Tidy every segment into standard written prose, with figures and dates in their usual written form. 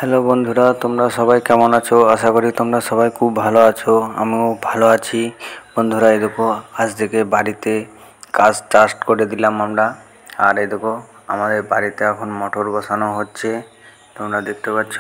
Hello বন্ধুরা, তোমরা সবাই কেমন আছো? আশা করি তোমরা সবাই খুব ভালো আছো। আমিও ভালো আছি। বন্ধুরা, এই দেখো আজ থেকে বাড়িতে কাজ স্টার্ট করে দিলাম আমরা। আর এই দেখো আমাদের বাড়িতে এখন মোটর বসানো হচ্ছে, তোমরা দেখতে পাচ্ছ।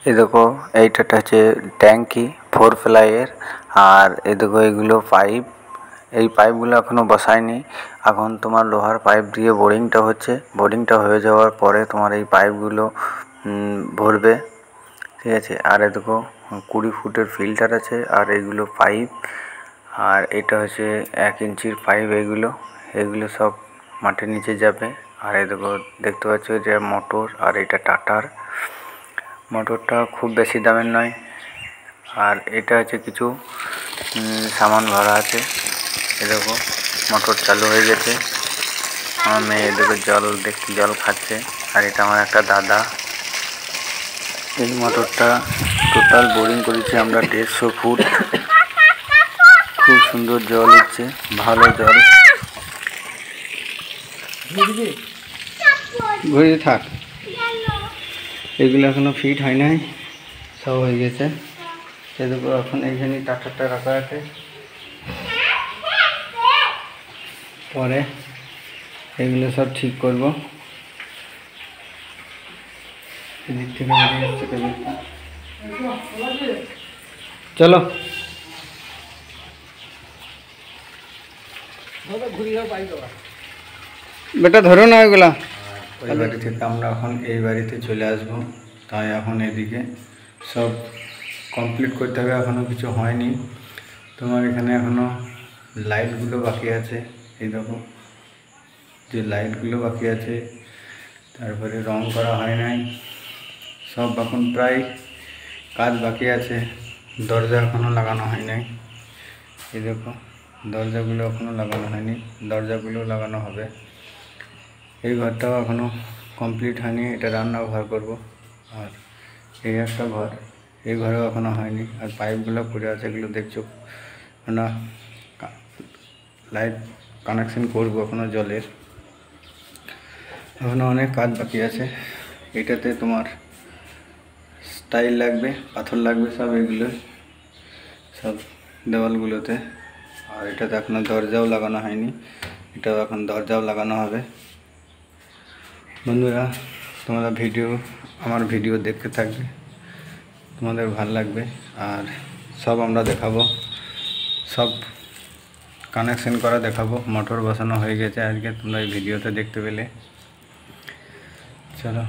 এই দেখো এইটা হচ্ছে ট্যাঙ্কি 4 প্লাইয়ের। আর এই দেখো এইগুলো পাইপ, এই পাইপগুলো এখনও বসায়নি। এখন তোমার লোহার পাইপ দিয়ে বোরিংটা হচ্ছে। বোরিংটা হয়ে যাওয়ার পরে তোমার এই পাইপগুলো ভরবে, ঠিক আছে। আর এই দেখো 20 ফুটের ফিল্টার আছে। আর এইগুলো পাইপ, আর এটা হচ্ছে 1 ইঞ্চির পাইপ। এইগুলো সব মাটির নিচে যাবে। আর এই দেখো দেখতে পাচ্ছ যে মোটর, আর এটা টাটার মোটরটা খুব বেশি দামের নয়। আর এটা হচ্ছে কিছু সামান ভরা আছে। এই দেখো মোটর চালু হয়ে গেছে। আমার মেয়ে এদিকে জল খাচ্ছে। আর এটা আমার একটা দাদা। এই মোটরটা টোটাল বোরিং করেছি আমরা 150 ফুট। খুব সুন্দর জল হচ্ছে, ভালো জল। ঘুরে থাক, এগুলো এখনো ফিট হয় নাই, সব হয়ে গেছে। সেদিকে এখন এইখানে টাটারটা রাখা আছে। পরে এগুলো সব ঠিক করব। এদিক থেকে বেরিয়ে আসছে কেবিলটা। চলো বেটা, ধরো না এগুলা। ওই বাড়ি থেকে আমরা এখন এই বাড়িতে চলে আসব। তাই এখন এদিকে সব কমপ্লিট করতে হবে, এখনও কিছু হয়নি। তোমার এখানে এখনও লাইটগুলো বাকি আছে। এই দেখো যে লাইটগুলো বাকি আছে, তারপরে রং করা হয় নাই, সব এখন প্রায় কাজ বাকি আছে। দরজা এখনও লাগানো হয় নাই। এই দেখো দরজাগুলো এখনও লাগানো হয়নি, দরজাগুলো লাগানো হবে। এই ঘরটাও এখনও কমপ্লিট হয়নি, এটা রান্নাঘর করব। আর এই একটা ঘর, এই ঘরেও এখনও হয়নি। আর পাইপগুলো পড়ে আছে, এগুলো দেখছো না, লাইট কানেকশন করব এখনও জলের। এখনও অনেক কাজ বাকি আছে। এটাতে তোমার স্টাইল লাগবে, পাথর লাগবে, সব এগুলো সব দেওয়ালগুলোতে। আর এটাতে এখনও দরজাও লাগানো হয়নি, এটাও এখন দরজাও লাগানো হবে। বন্ধুরা, তোমরা আমার ভিডিও দেখতে থাকবে, তোমাদের ভালো লাগবে। আর সব আমরা দেখাবো, সব কানেকশন করা দেখাবো। মোটর বসানো হয়ে গেছে আজকে, তোমরা এই ভিডিওতে দেখতে পেলে। চলো।